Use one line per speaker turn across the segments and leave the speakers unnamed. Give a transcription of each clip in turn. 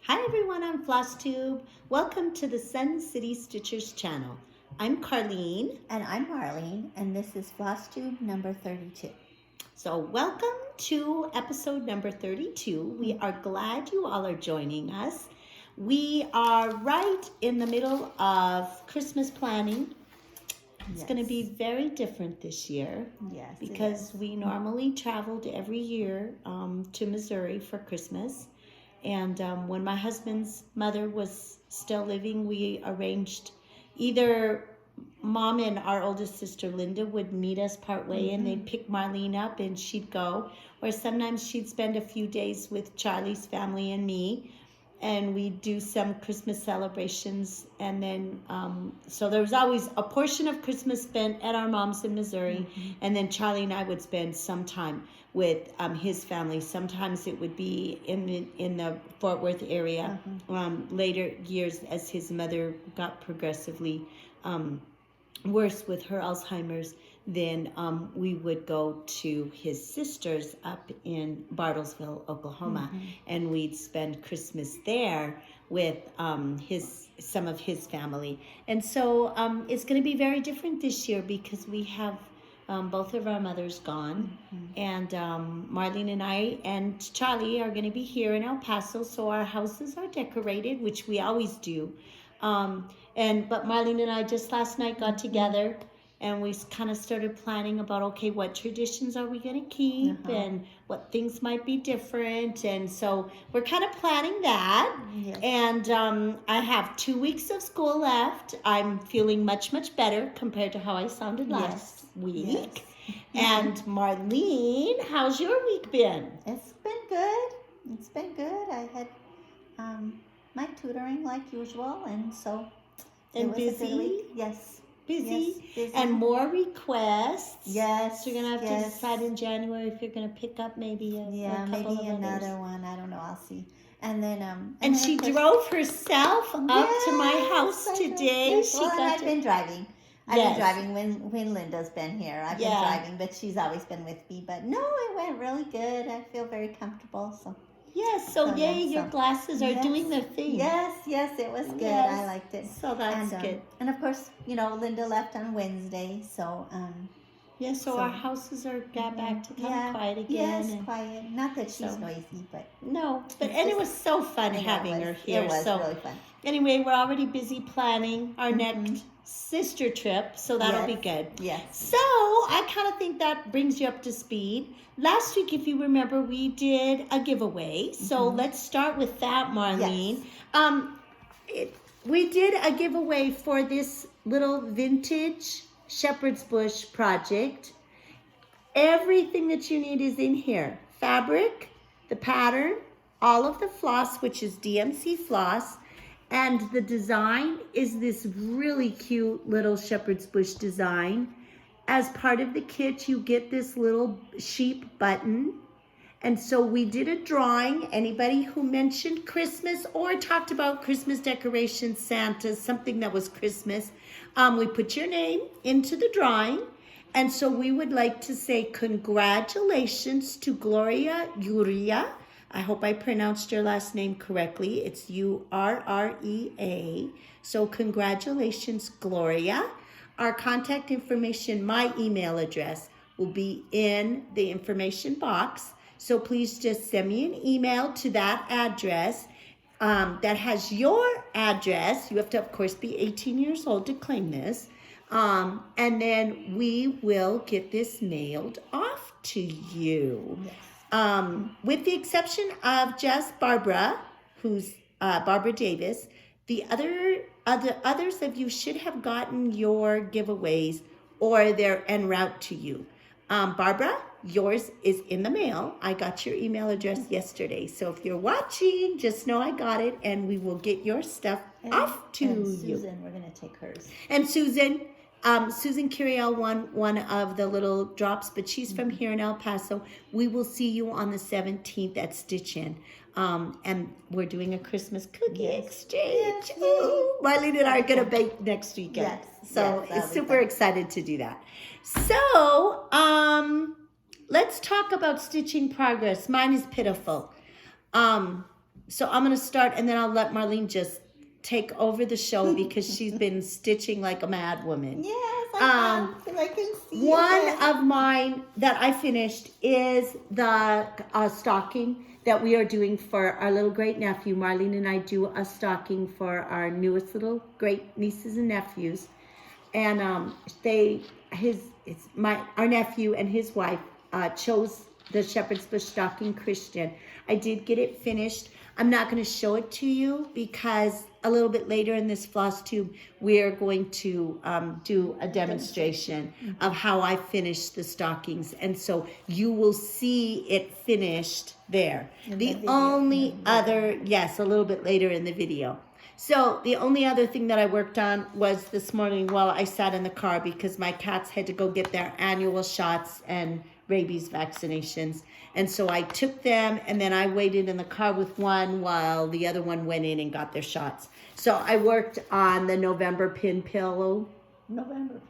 Hi everyone, I'm Floss Tube. Welcome to the Sun City Stitchers channel. I'm Carlene.
And I'm Marlene, and this is Floss Tube number 32.
So welcome to episode number 32. We are glad you all are joining us. We are right in the middle of Christmas planning. It's going to be very different this year.
Yes,
because we normally traveled every year to Missouri for Christmas. And when my husband's mother was still living, we arranged either Mom and our oldest sister Linda would meet us partway and they'd pick Marlene up and she'd go. Or sometimes she'd spend a few days with Charlie's family and me. And we'd do some Christmas celebrations. And then, so there was always a portion of Christmas spent at our mom's in Missouri. And then Charlie and I would spend some time with his family. Sometimes it would be in the Fort Worth area. Later years, as his mother got progressively worse with her Alzheimer's, then we would go to his sister's up in Bartlesville, Oklahoma, and we'd spend Christmas there with some of his family. And so it's going to be very different this year because we have both of our mothers gone, and Marlene and I and Charlie are going to be here in El Paso, so our houses are decorated, which we always do. But Marlene and I just last night got together and we kind of started planning about, okay, what traditions are we going to keep and what things might be different. And so we're kind of planning that.
Yes.
And I have 2 weeks of school left. I'm feeling much, much better compared to how I sounded last week.
Yes.
And Marlene, how's your week been?
It's been good. It's been good. I had my tutoring like usual, and so
And
it was a
busy?
good week. Yes.
Busy?
Yes, busy.
And more requests.
Yes.
So you're going to have to decide in January if you're going to pick up maybe a couple
maybe
of
another
others.
one. I don't know. I'll see. And then
And
then
she
of course-
drove herself up to my
Yes,
house
I know.
today.
Yes.
She
Well, and
got
I've
to-
been driving. I've
Yes.
been driving when Linda's been here. I've been driving, but she's always been with me. But no, it went really good. I feel very comfortable. So
Yes, so yay,
yes,
your
so-
glasses are
Yes.
doing their thing.
yes, it was good.
Yes.
I liked it.
So that's
and,
good.
And of course, Linda left on Wednesday, so
Yeah, so our houses are got back to kind of quiet again.
Yes,
and
quiet. Not that she's
so-
noisy, but
No, but
It's
and it
just-
was so fun having her here.
It was
so
really fun.
anyway, we're already busy planning our next sister trip, so that'll be good.
Yes.
So I kind of think that brings you up to speed. Last week, if you remember, we did a giveaway. So let's start with that, Marlene. We did a giveaway for this little vintage shepherd's bush project. Everything that you need is in here. Fabric, the pattern, all of the floss, which is DMC floss, and the design is this really cute little shepherd's bush design. As part of the kit, you get this little sheep button. And so we did a drawing. Anybody who mentioned Christmas or talked about Christmas decorations, Santa, something that was Christmas, we put your name into the drawing. And so we would like to say congratulations to Gloria Uria. I hope I pronounced your last name correctly. It's Urrea. So congratulations, Gloria. Our contact information, my email address, will be in the information box. So please just send me an email to that address that has your address. You have to, of course, be 18 years old to claim this. And then we will get this mailed off to you.
Yes.
With the exception of just Barbara, who's Barbara Davis, the others of you should have gotten your giveaways or they're en route to you. Barbara, yours is in the mail. I got your email address yesterday. So if you're watching, just know I got it and we will get your stuff off to
and
you.
Susan, we're going to take hers.
And Susan Curiel won one of the little drops, but she's from here in El Paso. We will see you on the 17th at Stitch In. And we're doing a Christmas cookie exchange.
Yes.
Ooh, Marlene and I are going to bake next weekend.
Yes.
So
Yes,
it's super excited to do that. So let's talk about stitching progress. Mine is pitiful. so I'm going to start, and then I'll let Marlene just take over the show because she's been stitching like a mad woman.
Yes, I have, 'cause I can see
One
it.
of mine that I finished is the stocking that we are doing for our little great nephew. Marlene and I do a stocking for our newest little great nieces and nephews, and our nephew and his wife chose the Shepherd's Bush stocking Christian. I did get it finished. I'm not going to show it to you because a little bit later in this floss tube, we're going to do a demonstration of how I finished the stockings. And so you will see it finished there. The only other, yes, a little bit later in the video. So the only other thing that I worked on was this morning while I sat in the car because my cats had to go get their annual shots and rabies vaccinations. And so I took them and then I waited in the car with one while the other one went in and got their shots. So I worked on the November pin roll. November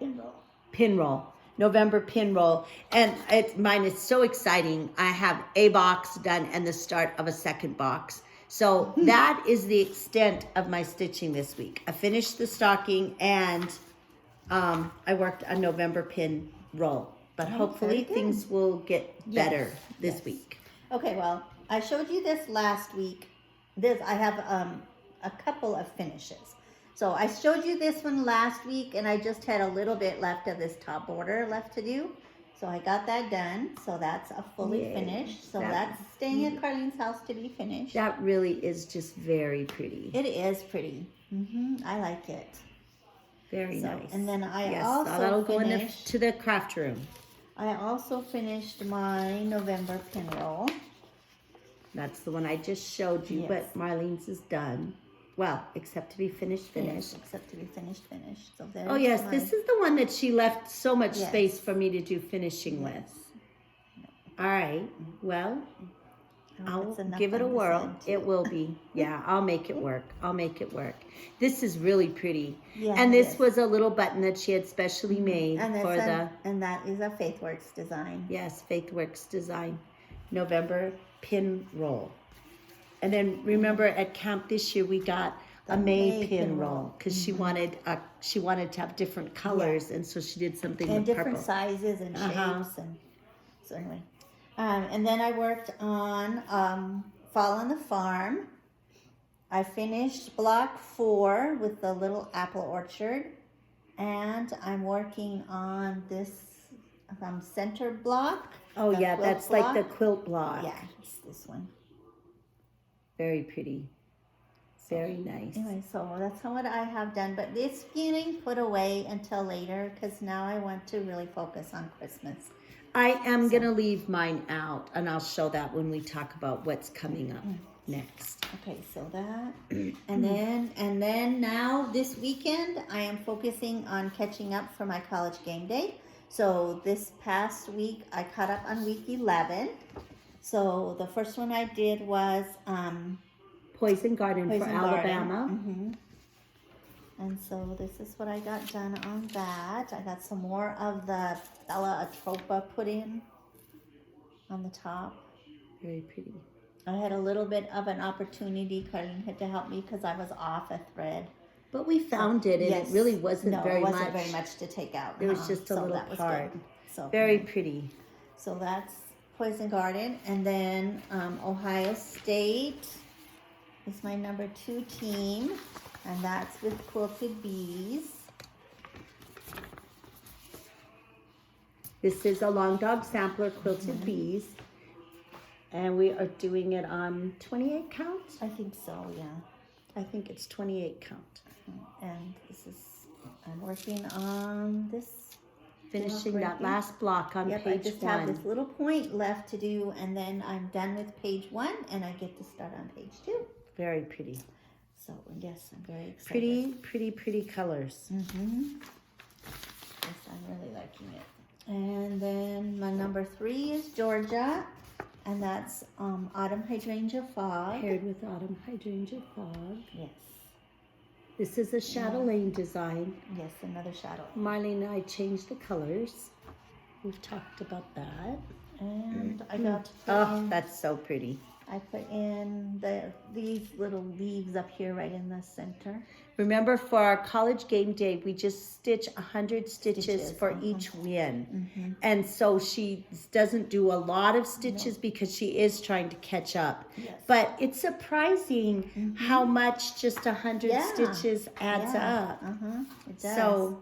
pin roll. And mine is so exciting. I have a box done and the start of a second box. So that is the extent of my stitching this week. I finished the stocking and I worked on November pin roll. But hopefully things will get better this week.
Okay, well, I showed you this last week. I have a couple of finishes. So I showed you this one last week, and I just had a little bit left of this top border left to do. So I got that done. So that's a fully finished. So that's staying at Carlene's house to be finished.
That really is just very pretty.
It is pretty. I like it.
Very nice.
And then
that'll go into the craft room.
I also finished my November pin roll.
That's the one I just showed you, but Marlene's is done. Well, except to be finished.
Yes, except to be finished. So
oh, yes, this is the one that she left so much space for me to do finishing with. All right, well, I'll give it a whirl. It will be. Yeah, I'll make it work. This is really pretty. Yeah, and this was a little button that she had specially made
and that is a Faithworks design.
Yes, Faithworks design. November pin roll. And then remember at camp this year we got a May pin roll because she wanted to have different colors, and so she did something with
different
purple.
Sizes and shapes, and so anyway. And then I worked on Fall on the Farm. I finished block 4 with the little apple orchard, and I'm working on this center block.
Oh yeah, that's block. Like the quilt block.
Yeah, it's this one.
Very pretty. Very nice.
Anyway, so that's what I have done, but it's getting put away until later because now I want to really focus on Christmas.
I am going to leave mine out, and I'll show that when we talk about what's coming up next.
Okay, so that, and then now this weekend, I am focusing on catching up for my college game day. So this past week, I caught up on week 11. So the first one I did was
Poison Garden for Alabama.
And so this is what I got done on that. I got some more of the Bella Atropa put in on the top.
Very pretty.
I had a little bit of an opportunity. Carlene had to help me because I was off a thread.
But we found it, and it really wasn't very much.
No, it wasn't very much to take out.
It was just a little part.
So
very pretty.
So that's Poison Garden. And then Ohio State is my number 2 team. And that's with Quilted Bees.
This is a Long Dog Sampler Quilted Bees. And we are doing it on 28 count?
I think so, yeah.
I think it's 28 count.
And I'm working on this.
Finishing that last block on page 1.
I just have this little point left to do, and then I'm done with page 1, and I get to start on page 2.
Very pretty.
So, yes, I'm very excited.
Pretty colors.
Yes, I'm really liking it. And then my number 3 is Georgia, and that's Autumn Hydrangea Fog.
Paired with Autumn Hydrangea Fog.
Yes.
This is a Chatelaine design.
Yes, another Chatelaine.
Marlene and I changed the colors. We've talked about that.
And I got
that's so pretty.
I put in these little leaves up here right in the center.
Remember, for our college game day, we just stitch 100 stitches for each win. And so she doesn't do a lot of stitches because she is trying to catch up.
Yes.
But it's surprising how much just 100 stitches adds up.
It does.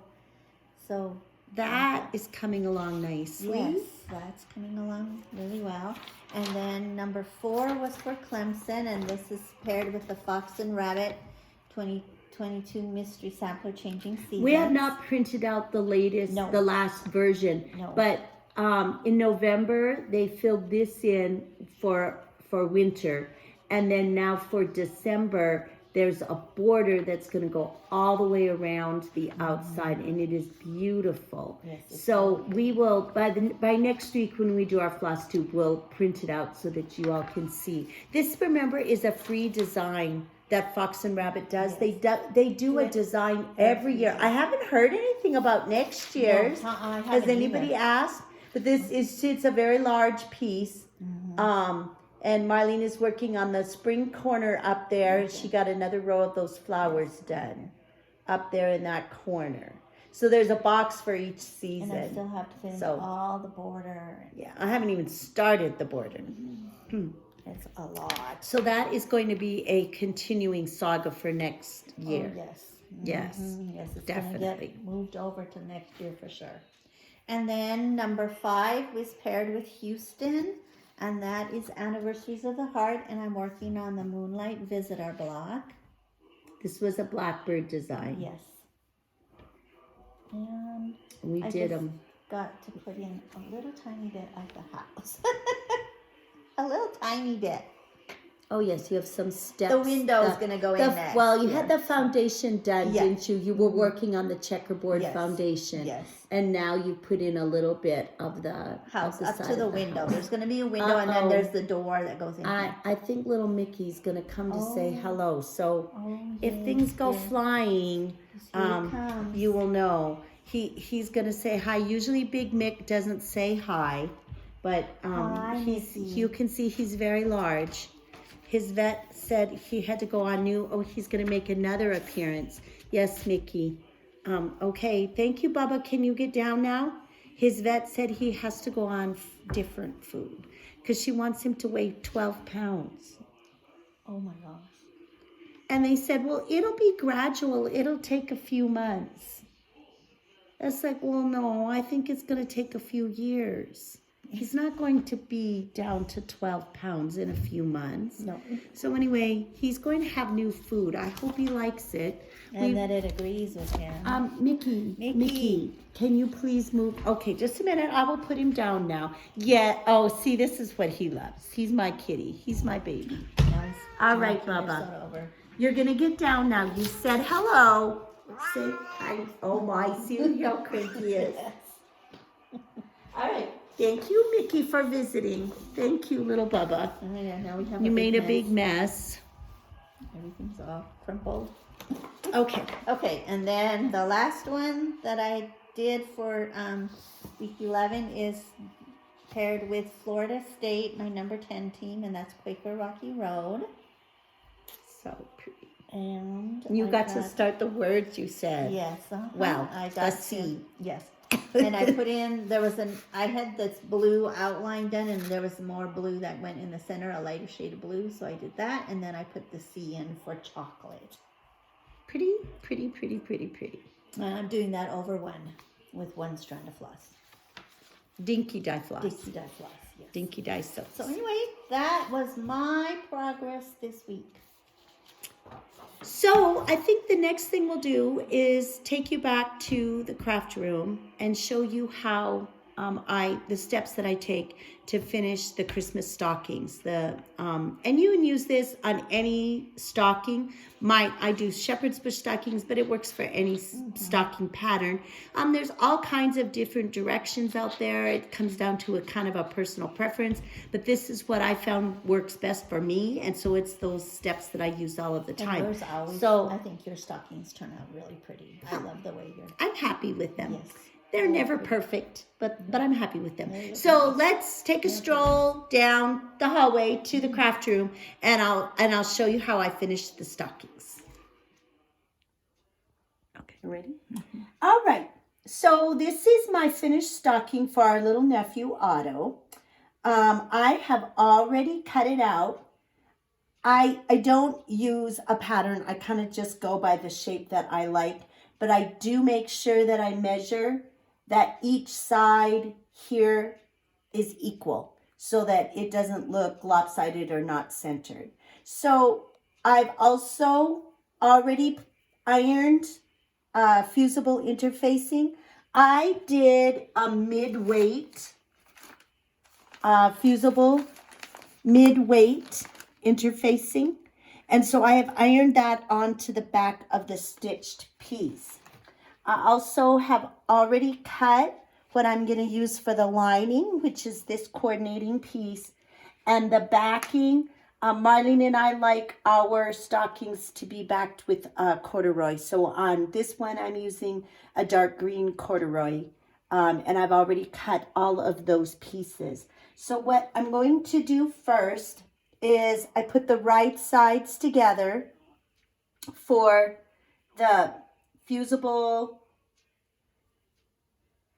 So that is coming along nicely.
Yes, that's coming along really well. And then number 4 was for Clemson, and this is paired with the Fox and Rabbit 2022 Mystery Sampler Changing Seasons.
We have not printed out the latest, the last version.
No.
But in November, they filled this in for winter. And then now for December, there's a border that's going to go all the way around the outside, and it is beautiful.
Yes,
so we will, by next week when we do our floss tube, we'll print it out so that you all can see. This, remember, is a free design that Fox and Rabbit does.
Yes.
They do a design every year. I haven't heard anything about next year's.
No, I haven't
Has anybody
either.
asked? But this is, it's a very large piece. And Marlene is working on the spring corner up there. She got another row of those flowers done up there in that corner. So there's a box for each season.
And I still have to finish all the border.
Yeah, I haven't even started the border.
It's a lot.
So that is going to be a continuing saga for next year.
Oh, yes.
Yes,
Yes, it's
definitely.
going to get moved over to next year for sure. And then number 5 was paired with Houston, and that is Anniversaries of the Heart, and I'm working on the Moonlight Visitor block.
This was a blackbird design.
Yes. And
We did them.
got to put in a little tiny bit of the house. A little tiny bit.
Oh, yes, you have some steps.
The window is going to go in next.
Well, you had the foundation done,
Yeah.
didn't you? You were working on the checkerboard
Yes.
foundation.
Yes.
And now you put in a little bit of the
House
of
up
side
to the
of
window.
house.
There's going to be a window, and then there's the door that goes in.
I think little Mickey's going to come to say hello. So if
yes,
things go
yes.
flying,
Here he comes.
you will know. He's going to say hi. Usually Big Mick doesn't say hi, but
Hi, Mickey.
you can see he's very large. His vet said he had to go on he's going to make another appearance. Yes, Mickey. Okay, thank you, Bubba. Can you get down now? His vet said he has to go on different food because she wants him to weigh 12 pounds.
Oh my gosh.
And they said, well, it'll be gradual. It'll take a few months. It's like, well, no, I think it's going to take a few years. He's not going to be down to 12 pounds in a few months.
No.
So anyway, he's going to have new food. I hope he likes it.
And that it agrees with him.
Mickey, can you please move? Okay, just a minute. I will put him down now. Yeah. Oh, see, this is what he loves. He's my kitty. He's my baby.
Nice.
All right, Bubba. You're going to get down now. You said hello. Say hi. Oh, my. See how cranky he is. All right. Thank you, Mickey, for visiting. Thank you, little Bubba.
Oh, yeah, now we have
You made a
mess.
big mess.
Everything's all crumpled.
Okay.
Okay, and then the last one that I did for week 11 is paired with Florida State, my number 10 team, and that's Quaker Rocky Road.
So pretty.
And
You
I
got to start the words you said.
Yes.
Wow.
I
the
got
C.
to, yes. And I put in, I had this blue outline done, and there was more blue that went in the center, a lighter shade of blue, so I did that, and then I put the C in for chocolate.
Pretty, pretty, pretty, pretty, pretty.
And I'm doing that over with one strand of floss.
Dinky dye floss.
Dixie dye floss, yes.
Dinky dye silk.
So anyway, that was my progress this week.
So I think the next thing we'll do is take you back to the craft room and show you how the steps that I take to finish the Christmas stockings. And you can use this on any stocking. I do shepherd's bush stockings, but it works for any stocking pattern. There's all kinds of different directions out there. It comes down to a kind of a personal preference, but this is what I found works best for me, and so it's those steps that I use all of the time.
And yours always,
So
I think your stockings turn out really pretty. I love the way you're.
I'm happy with them.
Yes.
They're never perfect, but I'm happy with them. So let's take a stroll down the hallway to the craft room, and I'll show you how I finished the stockings. Okay, ready? All right. So this is my finished stocking for our little nephew Otto. I have already cut it out. I don't use a pattern. I kind of just go by the shape that I like, but I do make sure that I measure that each side here is equal so that it doesn't look lopsided or not centered. So I've also already ironed fusible interfacing. I did a mid-weight fusible mid-weight interfacing, and so I have ironed that onto the back of the stitched piece. I also have already cut what I'm going to use for the lining, which is this coordinating piece, and the backing. Marlene and I like our stockings to be backed with corduroy. So on this one, I'm using a dark green corduroy, and I've already cut all of those pieces. So what I'm going to do first is I put the right sides together for the fusible,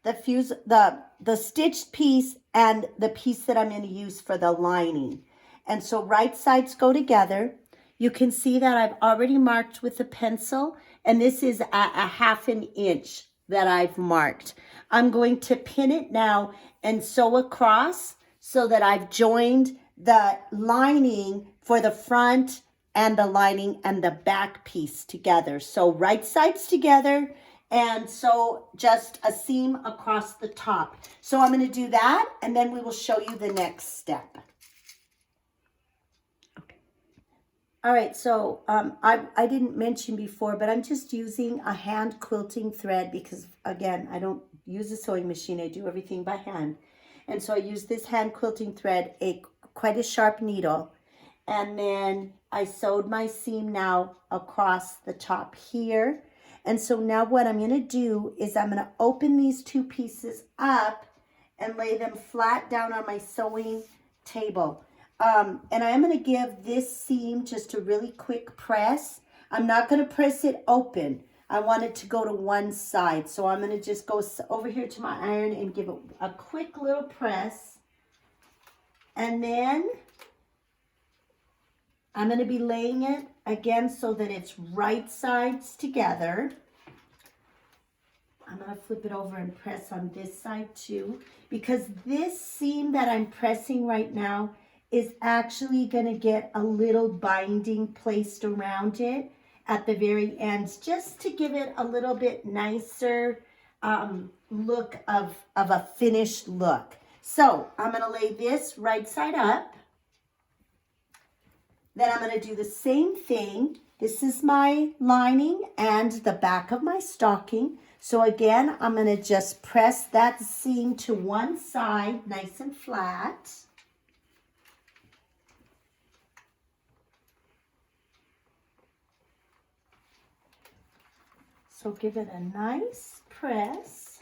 the stitched piece and the piece that I'm going to use for the lining. And so right sides go together. You can see that I've already marked with a pencil, and this is a 1/2 inch that I've marked. I'm going to pin it now and sew across so that I've joined the lining for the front and the lining and the back piece together. So right sides together, and sew just a seam across the top. So I'm going to do that, and then we will show you the next step. Okay. All right, so I didn't mention before, but I'm just using a hand quilting thread because, again, I don't use a sewing machine. I do everything by hand. And so I use this hand quilting thread, quite a sharp needle, and then I sewed my seam now across the top here. And so now what I'm going to do is I'm going to open these two pieces up and lay them flat down on my sewing table. And I am going to give this seam just a really quick press. I'm not going to press it open. I want it to go to one side. So I'm going to just go over here to my iron and give it a quick little press. And then I'm going to be laying it again so that it's right sides together. I'm going to flip it over and press on this side too, because this seam that I'm pressing right now is actually going to get a little binding placed around it at the very ends, just to give it a little bit nicer look of a finished look. So I'm going to lay this right side up. Then I'm going to do the same thing. This is my lining and the back of my stocking. So again, I'm going to just press that seam to one side, nice and flat. So give it a nice press.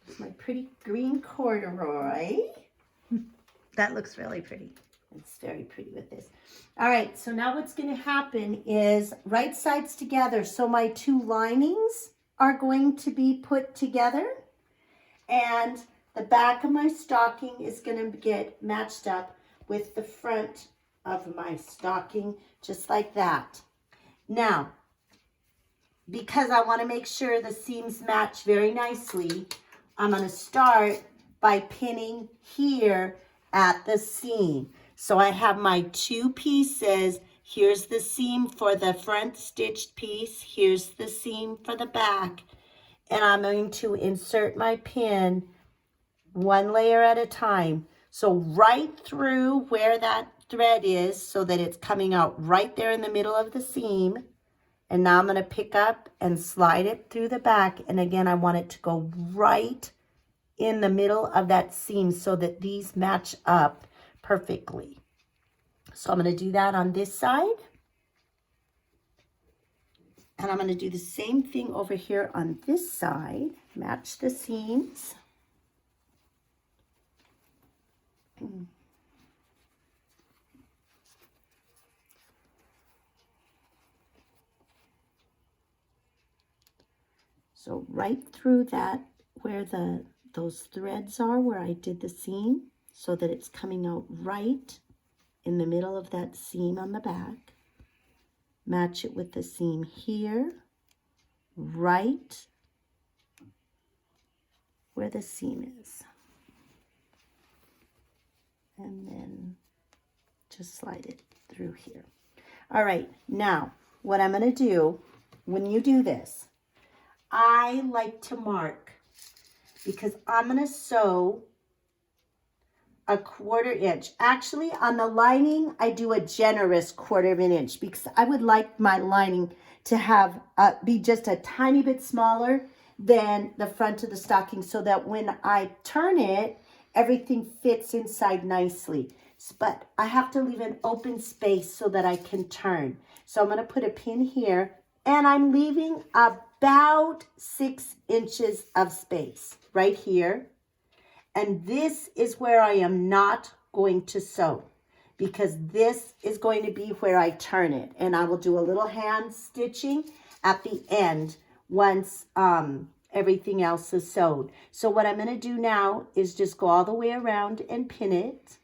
It's my pretty green corduroy. That looks really pretty. It's very pretty with this. All right, so now what's going to happen is right sides together. So my two linings are going to be put together, and the back of my stocking is going to get matched up with the front of my stocking, just like that. Now, because I want to make sure the seams match very nicely, I'm going to start by pinning here at the seam. So I have my two pieces. Here's the seam for the front stitched piece. Here's the seam for the back. And I'm going to insert my pin one layer at a time. So right through where that thread is, so that it's coming out right there in the middle of the seam. And now I'm going to pick up and slide it through the back. And again, I want it to go right in the middle of that seam so that these match up perfectly. So I'm going to do that on this side. And I'm going to do the same thing over here on this side. Match the seams. So right through that, where those threads are, where I did the seam, so that it's coming out right in the middle of that seam on the back. Match it with the seam here, right where the seam is. And then just slide it through here. All right, now what I'm going to do when you do this, I like to mark because I'm going to sew a 1/4 inch. Actually, on the lining, I do a generous 1/4 inch because I would like my lining to have be just a tiny bit smaller than the front of the stocking so that when I turn it, everything fits inside nicely. But I have to leave an open space so that I can turn. So I'm going to put a pin here, and I'm leaving about 6 inches of space right here. And this is where I am not going to sew because this is going to be where I turn it. And I will do a little hand stitching at the end once everything else is sewed. So what I'm going to do now is just go all the way around and pin it.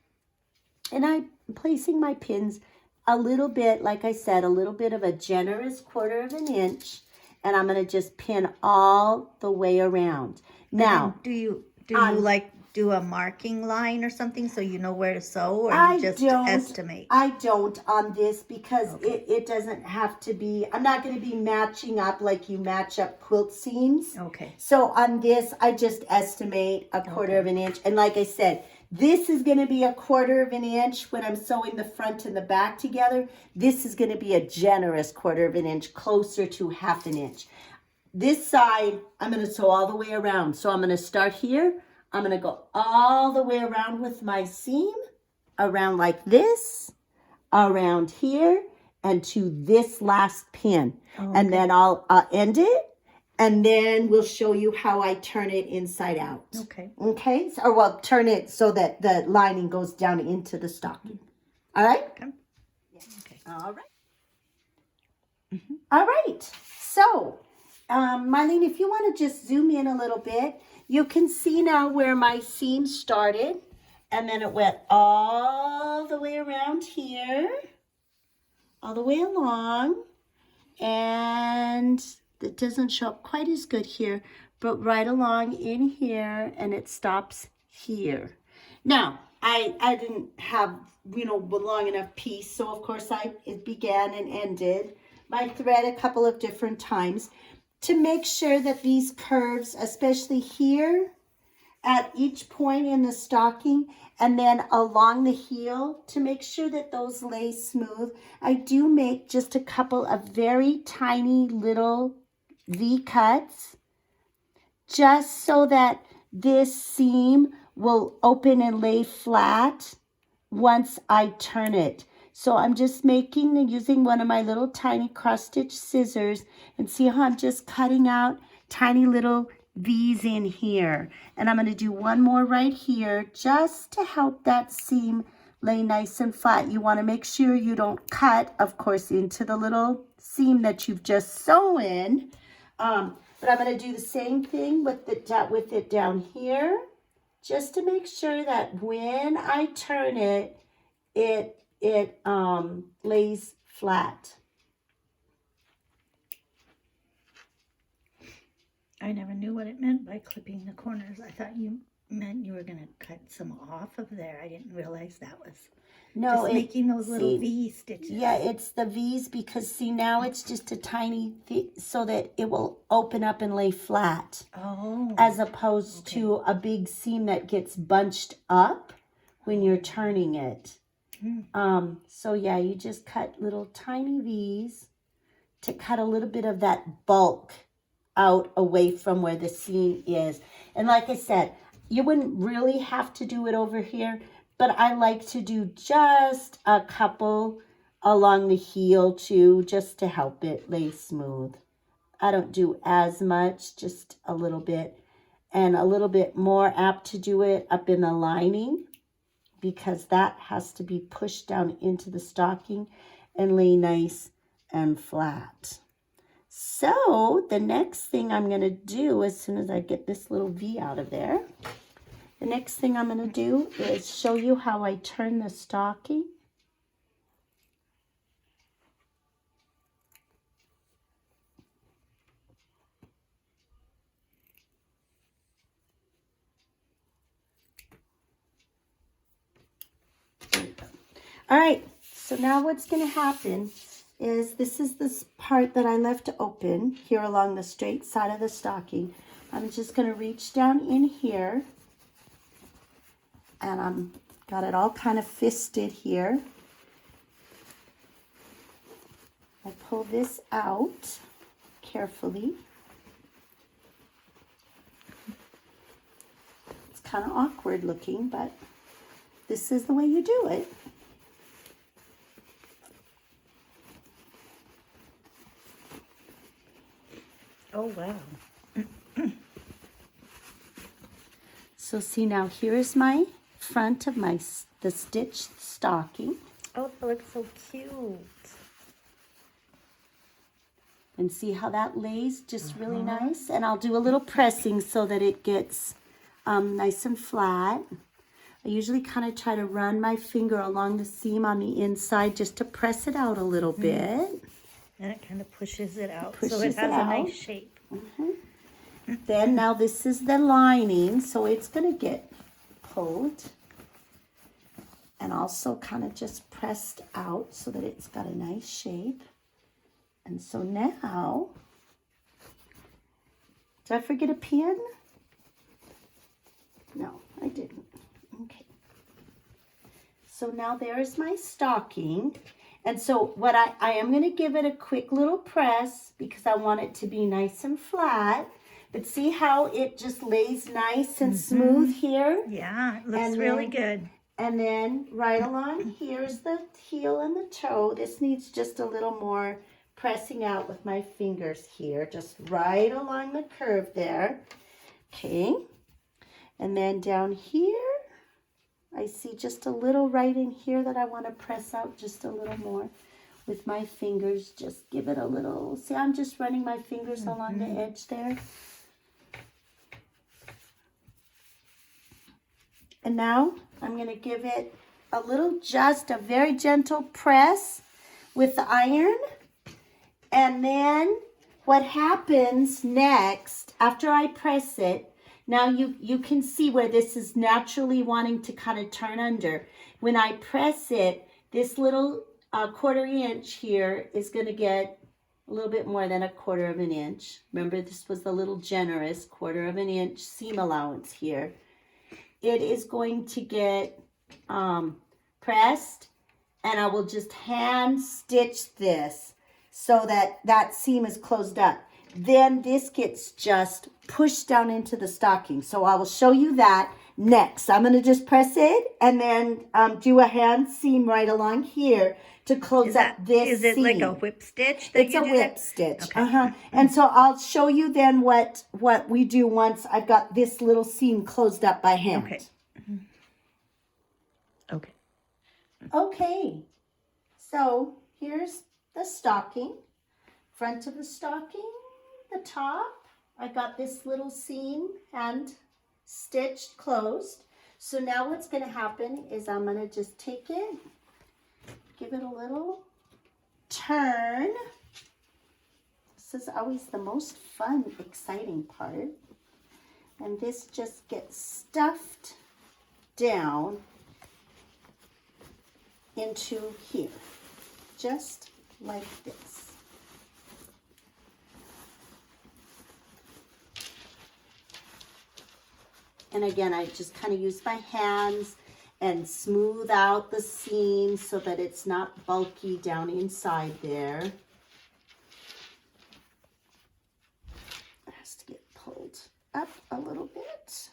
And I'm placing my pins a little bit, like I said, a little bit of a generous 1/4 inch. And I'm going to just pin all the way around. Now,
do you like do a marking line or something so you know where to sew, or you just estimate?
I don't on this because it doesn't have to be, I'm not going to be matching up like you match up quilt seams.
Okay.
So on this, I just estimate a 1/4 inch. And like I said, this is going to be a 1/4 inch when I'm sewing the front and the back together. This is going to be a generous 1/4 inch, closer to 1/2 inch. This side, I'm going to sew all the way around. So I'm going to start here. I'm going to go all the way around with my seam, around like this, around here, and to this last pin. And then I'll end it, and then we'll show you how I turn it inside out.
Okay.
Okay? Or well, turn it so that the lining goes down into the stocking. All right?
Okay. Okay.
All right. All right. So, Marlene, if you want to just zoom in a little bit, you can see now where my seam started, and then it went all the way around here, all the way along, and it doesn't show up quite as good here, but right along in here, and it stops here. Now, I didn't have, long enough piece, so of course it began and ended my thread a couple of different times to make sure that these curves, especially here at each point in the stocking and then along the heel, to make sure that those lay smooth, I do make just a couple of very tiny little V cuts just so that this seam will open and lay flat once I turn it. So I'm just using one of my little tiny cross stitch scissors, and see how I'm just cutting out tiny little V's in here. And I'm going to do one more right here just to help that seam lay nice and flat. You want to make sure you don't cut, of course, into the little seam that you've just sewn. But I'm going to do the same thing with it down here, just to make sure that when I turn it, it lays flat.
I never knew what it meant by clipping the corners. I thought you meant you were going to cut some off of there. I didn't realize that was just making those little V stitches.
Yeah, it's the V's because see, now it's just a tiny so that it will open up and lay flat.
Oh.
As opposed to a big seam that gets bunched up when you're turning it. So yeah, you just cut little tiny V's to cut a little bit of that bulk out away from where the seam is. And like I said, you wouldn't really have to do it over here, but I like to do just a couple along the heel too, just to help it lay smooth. I don't do as much, just a little bit, and a little bit more apt to do it up in the lining, because that has to be pushed down into the stocking and lay nice and flat. So the next thing I'm going to do, as soon as I get this little V out of there, the next thing I'm going to do is show you how I turn the stocking. All right, so now what's going to happen is this is this part that I left open here along the straight side of the stocking. I'm just going to reach down in here, and I'm got it all kind of fisted here. I pull this out carefully. It's kind of awkward looking, but this is the way you do it.
Oh, wow.
So see, now here is my front of the stitched stocking.
Oh, that looks so cute.
And see how that lays just really nice? And I'll do a little pressing so that it gets nice and flat. I usually kind of try to run my finger along the seam on the inside just to press it out a little bit.
And it kind of pushes it out so
Pushes
it has
it
a
out.
nice shape.
Then now this is the lining, so it's going to get pulled and also kind of just pressed out so that it's got a nice shape. And so now, did I forget a pin? No, I didn't. Okay. So now there's my stocking. And so what I am going to give it a quick little press because I want it to be nice and flat. But see how it just lays nice and smooth here?
Yeah, it looks
And
really
then-
good.
And then right along here's the heel and the toe. This needs just a little more pressing out with my fingers here, just right along the curve there. Okay. And then down here, I see just a little right in here that I want to press out just a little more with my fingers. Just give it a little, see, I'm just running my fingers along the edge there. And now I'm going to give it a little, just a very gentle press with the iron. And then what happens next, after I press it, now you can see where this is naturally wanting to kind of turn under. When I press it, this little 1/4 inch here is going to get a little bit more than 1/4 of an inch. Remember, this was the little generous 1/4 of an inch seam allowance here. It is going to get pressed, and I will just hand stitch this so that that seam is closed up. Then this gets just pushed down into the stocking. So I will show you that next. I'm going to just press it and then do a hand seam right along here to close up this seam.
Is it like a whip stitch that
It's
you
a
do
whip
that?
stitch.
Okay.
And so I'll show you then what we do once I've got this little seam closed up by hand.
Okay. Okay.
Okay. So here's the stocking. Front of the stocking, the top. I got this little seam hand stitched closed. So now what's going to happen is I'm going to just take it, give it a little turn. This is always the most fun, exciting part. And this just gets stuffed down into here, just like this. And again, I just kind of use my hands and smooth out the seam so that it's not bulky down inside there. It has to get pulled up a little bit.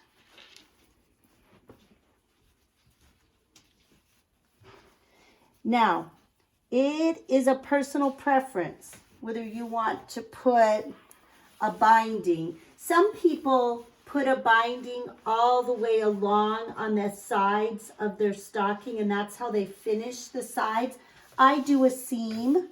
Now, It is a personal preference whether you want to put a binding. Some people put a binding all the way along on the sides of their stocking, and that's how they finish the sides. I do a seam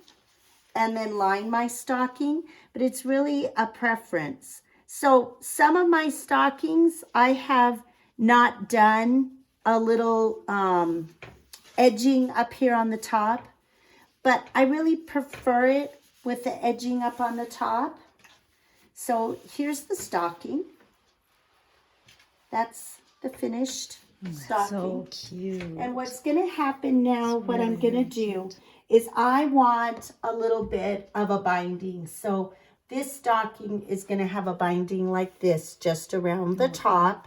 and then line my stocking, but it's really a preference. So some of my stockings, I have not done a little edging up here on the top, but I really prefer it with the edging up on the top. So here's the stocking. That's the finished stocking.
So cute.
And what's going to happen now, what I'm going to do is I want a little bit of a binding. So this stocking is going to have a binding like this just around the top.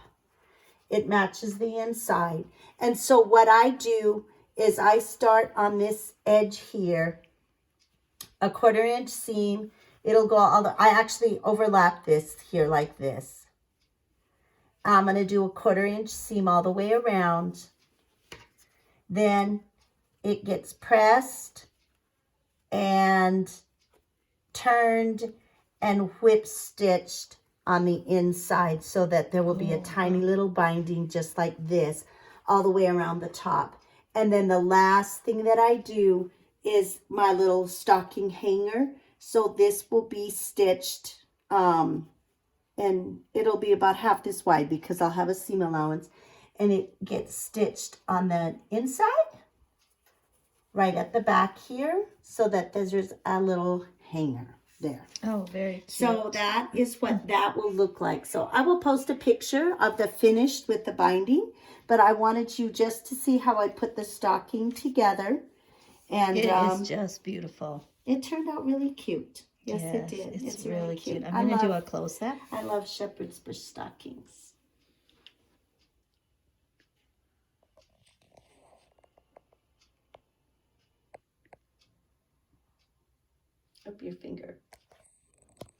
It matches the inside. And so what I do is I start on this edge here, a 1/4 inch seam. It'll go all the, I actually overlap this here like this. I'm going to do a 1/4 inch seam all the way around. Then it gets pressed and turned and whip stitched on the inside so that there will be a tiny little binding just like this all the way around the top. And then the last thing that I do is my little stocking hanger. So this will be stitched and it'll be about half this wide because I'll have a seam allowance, and it gets stitched on the inside right at the back here so that there's a little hanger there.
Oh, very cute.
So that is what that will look like. So I will post a picture of the finished with the binding, but I wanted you just to see how I put the stocking together. And
it is just beautiful.
It turned out really cute. Yes, it did.
It's really cute. I'm going to do a close-up.
I love shepherd's bush stockings. Up your finger.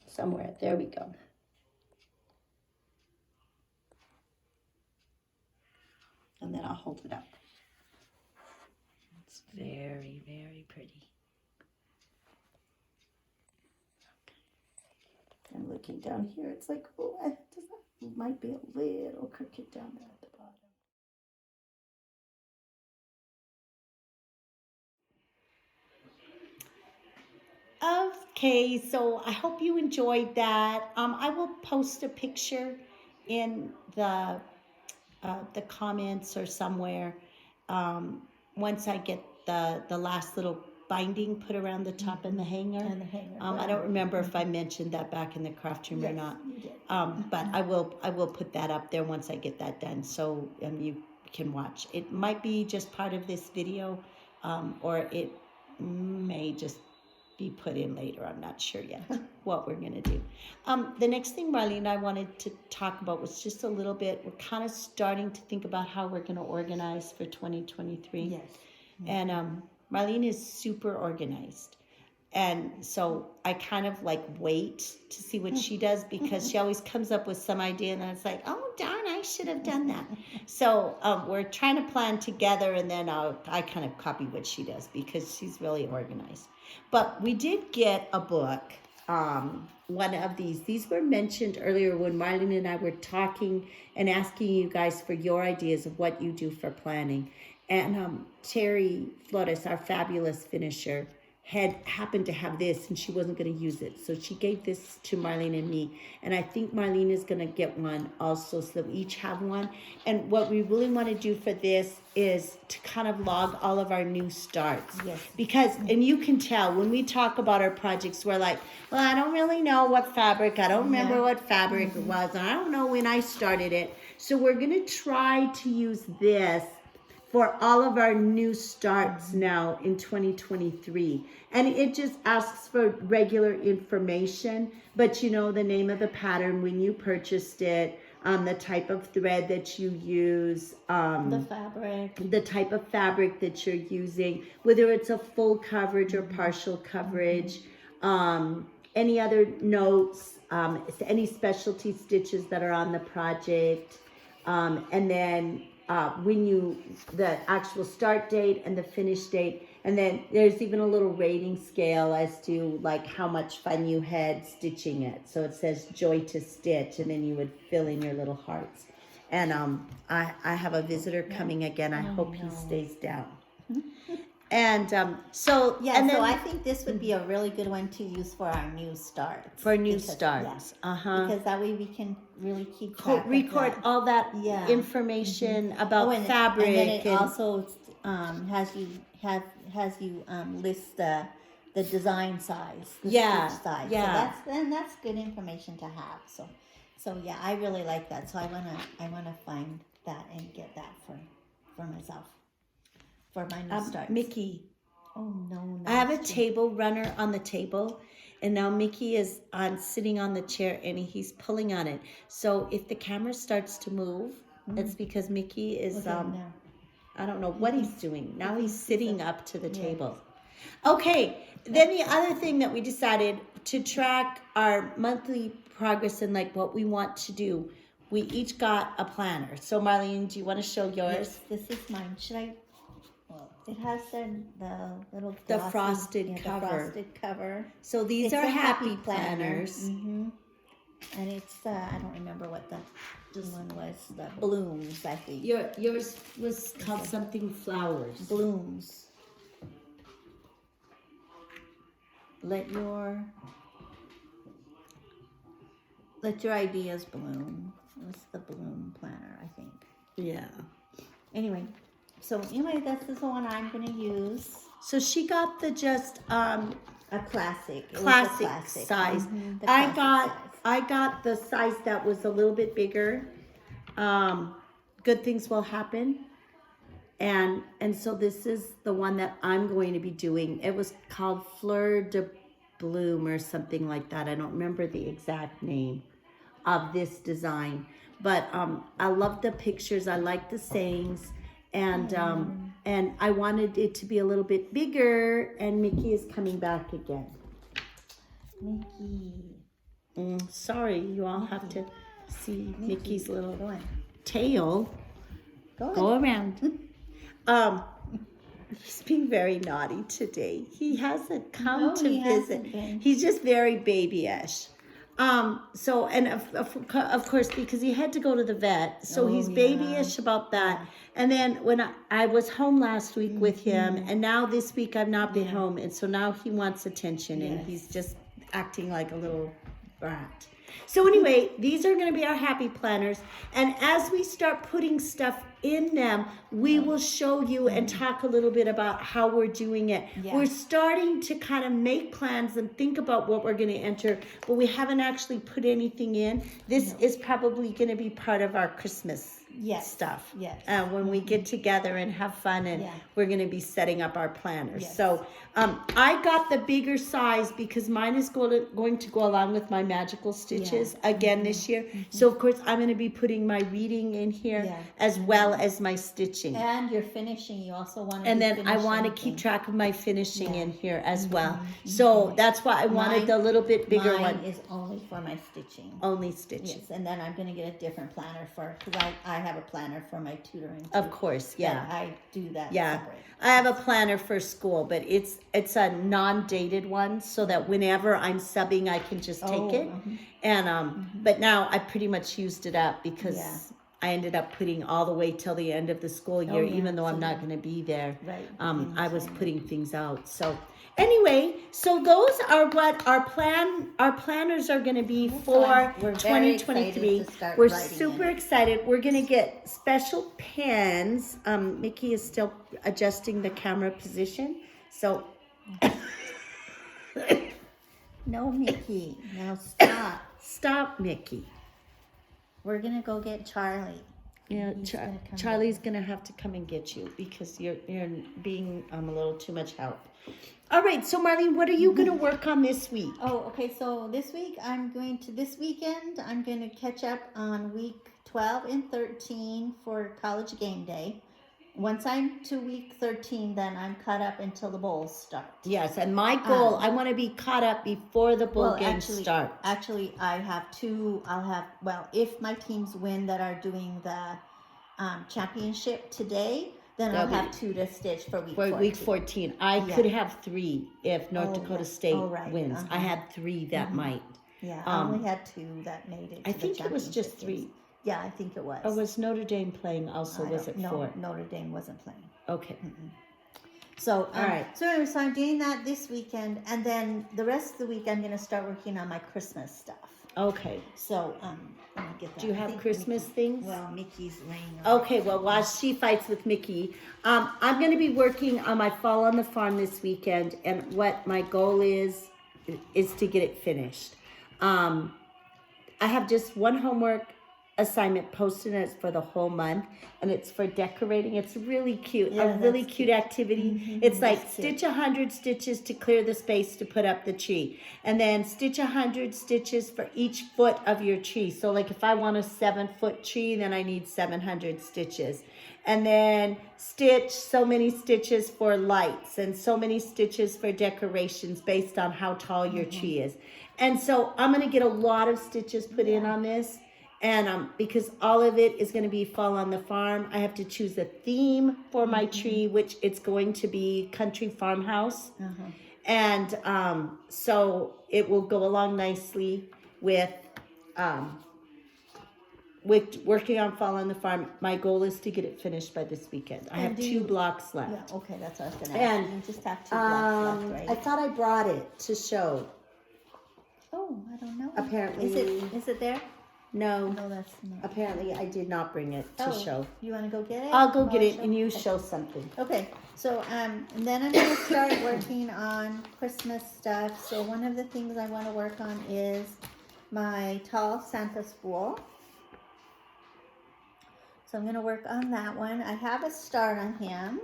Somewhere. There we go. And then I'll hold it up.
It's very, very pretty.
I'm looking down here. It's like, oh, it might be a little crooked down there at the bottom. Okay, so I hope you enjoyed that. I will post a picture in the comments or somewhere once I get the last little binding put around the top and the hanger. I don't remember if I mentioned that back in the craft room or not.
You did.
But I will put that up there once I get that done, so you can watch. It might be just part of this video, or it may just be put in later. I'm not sure yet what we're gonna do. The next thing Marlene and I wanted to talk about was just a little bit, we're kind of starting to think about how we're gonna organize for 2023.
Yes.
And Marlene is super organized. And so I kind of like wait to see what she does because she always comes up with some idea and then it's like, oh, darn, I should have done that. So we're trying to plan together, and then I kind of copy what she does because she's really organized. But we did get a book, one of these. These were mentioned earlier when Marlene and I were talking and asking you guys for your ideas of what you do for planning. And Terry Floss, our fabulous finisher, had happened to have this and she wasn't going to use it. So she gave this to Marlene and me. And I think Marlene is going to get one also so that we each have one. And what we really want to do for this is to kind of log all of our new starts.
Yes.
Because, and you can tell when we talk about our projects, we're like, well, I don't really know what fabric. I don't remember what fabric it was. I don't know when I started it. So we're going to try to use this for all of our new starts now in 2023. And it just asks for regular information, but you know, the name of the pattern when you purchased it, the type of thread that you use,
the fabric,
the type of fabric that you're using, whether it's a full coverage or partial coverage, any other notes, any specialty stitches that are on the project, and then the actual start date and the finish date, And then there's even a little rating scale as to like how much fun you had stitching it. So it says joy to stitch, and then you would fill in your little hearts. And I have a visitor coming again. I hope he stays down. And so
Yeah,
and
so
then
I think this would be a really good one to use for our new starts.
for new starts.
Yeah, because that way we can really keep track
Record
of that.
all that information about fabric,
and then it also has you list the design size, the stitch size.
Yeah.
So that's good information to have. So yeah, I really like that. So I wanna find that and get that for myself. For my new starts.
Mickey.
Oh no!
I have a table runner on the table, and now Mickey is sitting on the chair, and he's pulling on it. So if the camera starts to move, it's because Mickey is I don't know what he's doing. Now he's sitting up to the table. Okay, then the other thing that we decided to track our monthly progress and like what we want to do, we each got a planner. So Marlene, do you want to show yours?
Yes, this is mine. Should I? Well, it has the little
frosted cover.
The frosted cover.
So these are happy planners.
Mm-hmm. And it's I don't remember what the one was. The blooms, I think.
Yours was called something flowers.
Blooms. Let your ideas bloom. It was the bloom planner, I think.
Yeah.
This is the one I'm going to use.
So she got the just
a classic
size. I got the size that was a little bit bigger. Good things will happen. And so this is the one that I'm going to be doing. It was called Fleur de Bloom or something like that. I don't remember the exact name of this design. But I love the pictures. I like the sayings. And I wanted it to be a little bit bigger. And Mickey is coming back again.
Mickey.
Sorry, you all have to see Mickey's little tail go around. He's being very naughty today. He hasn't come to visit. He's just very babyish. So, and of course, because he had to go to the vet, so he's babyish about that. And then when I was home last week with him, and now this week I've not been home, and so now he wants attention, and he's just acting like a little brat. So anyway, these are going to be our happy planners, and as we start putting stuff in them, we will show you and talk a little bit about how we're doing it. We're starting to kind of make plans and think about what we're going to enter, but we haven't actually put anything in. This is probably going to be part of our Christmas stuff. When we get together and have fun, and we're going to be setting up our planners. So I got the bigger size because mine is going to go along with my magical stitches again this year. So of course I'm going to be putting my reading in here as well as my stitching.
And your finishing, you also want to.
And then I want to keep track of my finishing in here as well. So that's why I wanted the little bit bigger one.
Mine is only for my stitching.
Only stitching.
Yes, and then I'm going to get a different planner because I have a planner for my tutoring too.
Of course,
I do that separate.
I have a planner for school, but it's a non-dated one, so that whenever I'm subbing, I can just take it. And but now I pretty much used it up because I ended up putting all the way till the end of the school year, even though I'm not going to be there.
Right.
I was putting things out. So anyway, so those are what our planners are going to be for 2023. We're super excited. We're going to get special pens. Mickey is still adjusting the camera position. So
no, Mickey. Now stop.
Stop, Mickey.
We're going to go get Charlie.
Yeah, Charlie's going to have to come and get you because you're being a little too much help. All right, so Marlene, what are you going to work on this week?
Oh, okay. So this weekend, I'm going to catch up on week 12 and 13 for college game day. Once I'm to week 13, then I'm caught up until the bowls start.
Yes, and my goal, I want to be caught up before the bowl games start.
Actually, I have two. If my teams win that are doing the championship today, Then I'll
That'll
have 2 to stitch for week
for
14.
week 14. I
Yeah.
could have 3 if North
Oh,
Dakota
right.
State
Oh, right.
wins. I had 3 that might.
Yeah, I only had 2 that made it to
I
the
think it was just
championship
3.
games. Yeah, I think it was.
Or was Notre Dame playing also? Was it 4?
Notre Dame wasn't playing.
Okay.
So,
All right.
So anyway, so I'm doing that this weekend, and then the rest of the week I'm going to start working on my Christmas stuff.
Okay.
So, let me get that.
Do you have Christmas things?
Well, Mickey's laying on.
Okay, well, while she fights with Mickey, I'm going to be working on my Fall on the Farm this weekend, and what my goal is to get it finished. I have just one homework assignment posted, and it's for the whole month, and it's for decorating. It's really cute,
Yeah,
a really
that's
cute activity. It's like
That's cute.
stitch 100 stitches to clear the space to put up the tree, and then stitch 100 stitches for each foot of your tree. So like if I want a 7-foot tree, then I need 700 stitches. And then stitch so many stitches for lights and so many stitches for decorations based on how tall your tree is. And so I'm going to get a lot of stitches put in on this. And because all of it is going to be Fall on the Farm, I have to choose a theme for my tree, which it's going to be Country Farmhouse. And so it will go along nicely with working on Fall on the Farm. My goal is to get it finished by this weekend. I have 2 blocks left.
Yeah, okay, that's what I was going to
And,
ask. You just have 2 blocks left,
I
right?
thought I brought it to show.
Oh, I don't know.
Apparently,
Is it there?
no.
No, that's not.
Apparently, I did not bring it to show.
You want to go get it?
I'll go get
Or
it and you show something.
Okay, so and then I'm going to start working on Christmas stuff. So one of the things I want to work on is my tall Santa spool. So I'm going to work on that one. I have a start on him.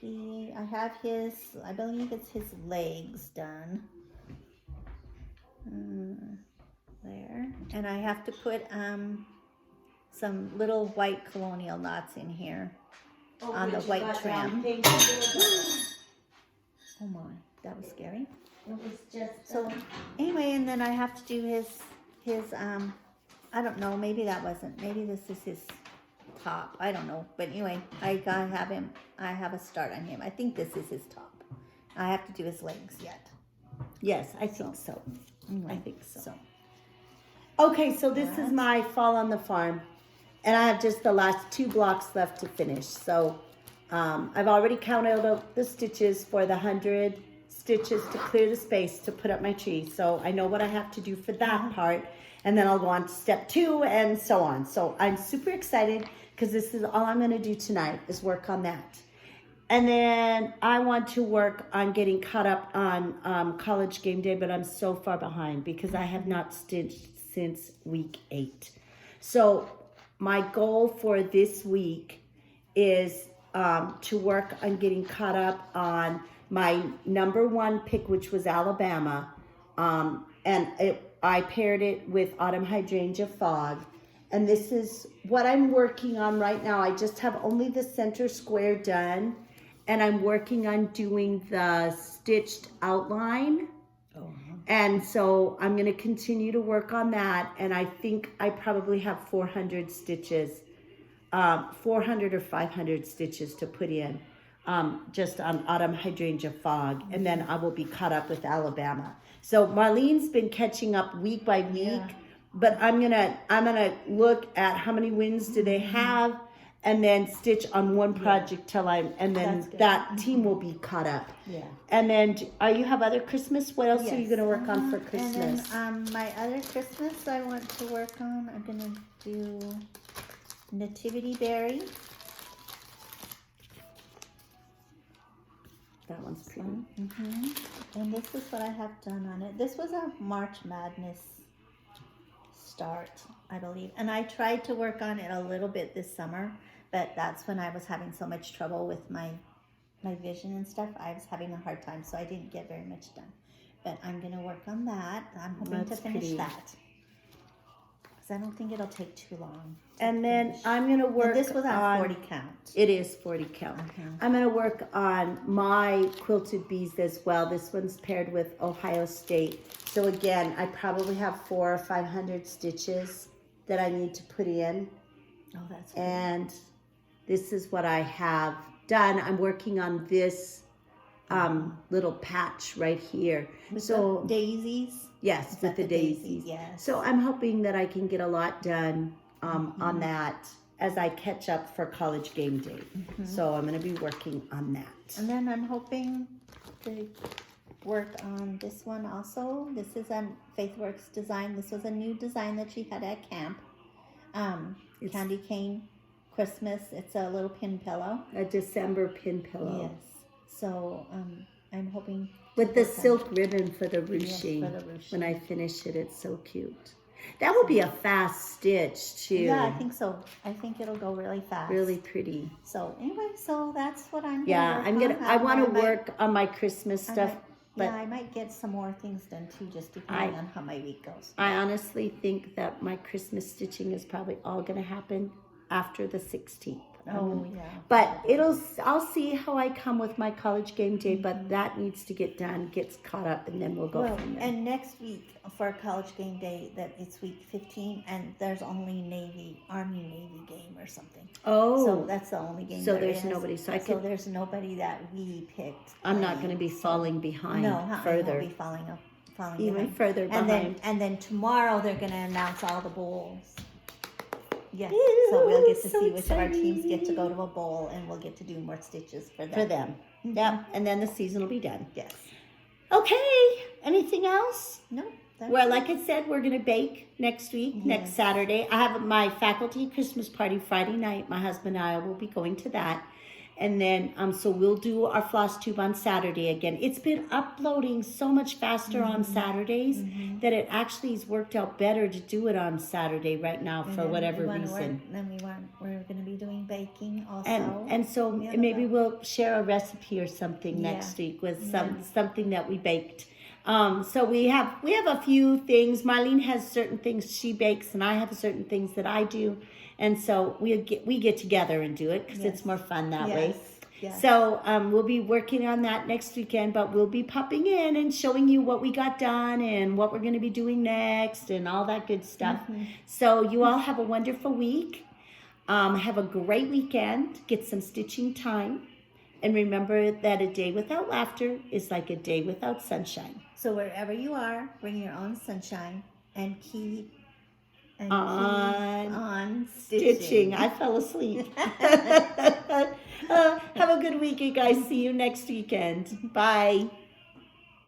I have his, I believe it's his legs done. There. And I have to put some little white colonial knots in here on the white trim. Oh my, that was scary.
It was just
So anyway, and then I have to do his I don't know, maybe this is his top. I don't know. But anyway, I have a start on him. I think this is his top. I have to do his legs yet.
Yes, I think so.
Anyway,
I think so. Okay, so this is my Fall on the Farm, and I have just the last 2 blocks left to finish. So I've already counted out the stitches for the 100 stitches to clear the space to put up my tree. So I know what I have to do for that part, and then I'll go on to step 2 and so on. So I'm super excited because this is all I'm going to do tonight is work on that. And then I want to work on getting caught up on College Game Day, but I'm so far behind because I have not stitched since week 8. So my goal for this week is to work on getting caught up on my number 1 pick, which was Alabama. I paired it with Autumn Hydrangea Fog. And this is what I'm working on right now. I just have only the center square done. And I'm working on doing the stitched outline. And so I'm going to continue to work on that. And I think I probably have 400 stitches, 400 or 500 stitches to put in just on Autumn Hydrangea Fog. And then I will be caught up with Alabama. So Marlene's been catching up week by week. But I'm gonna look at how many wins do they have, and then stitch on one project and then that team will be caught up.
Yeah.
And then, you have other Christmas? What else are you going to work on for Christmas?
And then my other Christmas I want to work on, I'm going to do Nativity Berry.
That one's pretty.
And this is what I have done on it. This was a March Madness start, I believe. And I tried to work on it a little bit this summer, but that's when I was having so much trouble with my vision and stuff. I was having a hard time, so I didn't get very much done. But I'm going to work on that. I'm hoping to finish that. Because I don't think it'll take too long.
And then I'm going to work
this was on 40 count.
It is 40 count. I'm going to work on my quilted bees as well. This one's paired with Ohio State. So again, I probably have 400 or 500 stitches that I need to put in.
Oh, that's good.
And this is what I have done. I'm working on this little patch right here.
With
so
the daisies.
Yes,
Is
with the
that
daisies.
Yes.
So I'm hoping that I can get a lot done on that as I catch up for college game day. So I'm going to be working on that.
And then I'm hoping to work on this one also. This is a FaithWorks design. This was a new design that she had at camp. Candy cane Christmas. It's a little pin pillow.
A December pin pillow.
Yes. So I'm hoping
with the silk ribbon for the ruching.
Yes, for the ruching.
When I finish it, it's so cute. That will be a fast stitch too.
Yeah, I think so. I think it'll go really fast.
Really pretty.
So anyway, so that's what I'm
I want to work on my Christmas stuff.
But I might get some more things done too, just depending on how my week goes.
I honestly think that my Christmas stitching is probably all going to happen after the 16th.
Oh, yeah.
But I'll see how I come with my college game day, but that needs to get done, gets caught up, and then we'll go from there.
And next week for college game day, that it's week 15, and there's only Army Navy game or something.
Oh.
So that's the only game.
So there's nobody. So
there's nobody that we picked.
I'm not going to be falling behind further.
I won't be falling
even
behind.
further behind.
And then tomorrow they're going to announce all the bowls. Yes, so we'll get to see which of our teams get to go to a bowl, and we'll get to do more stitches for them.
Yep, and then the season will be done.
Yes.
Okay, anything else?
No.
Well, like I said, we're going to bake next week, next Saturday. I have my faculty Christmas party Friday night. My husband and I will be going to that. And then, so we'll do our floss tube on Saturday again. It's been uploading so much faster on Saturdays that it actually has worked out better to do it on Saturday right now for whatever reason.
We're going to be doing baking also.
And so maybe we'll share a recipe or something next week with something that we baked. So we have a few things. Marlene has certain things she bakes, and I have certain things that I do. And so we get together and do it because it's more fun that way. Yes. So we'll be working on that next weekend, but we'll be popping in and showing you what we got done and what we're going to be doing next and all that good stuff. So you all have a wonderful week. Have a great weekend. Get some stitching time. And remember that a day without laughter is like a day without sunshine.
So wherever you are, bring your own sunshine and keep
on stitching. I fell asleep. Have a good week, you guys. See you next weekend. Bye.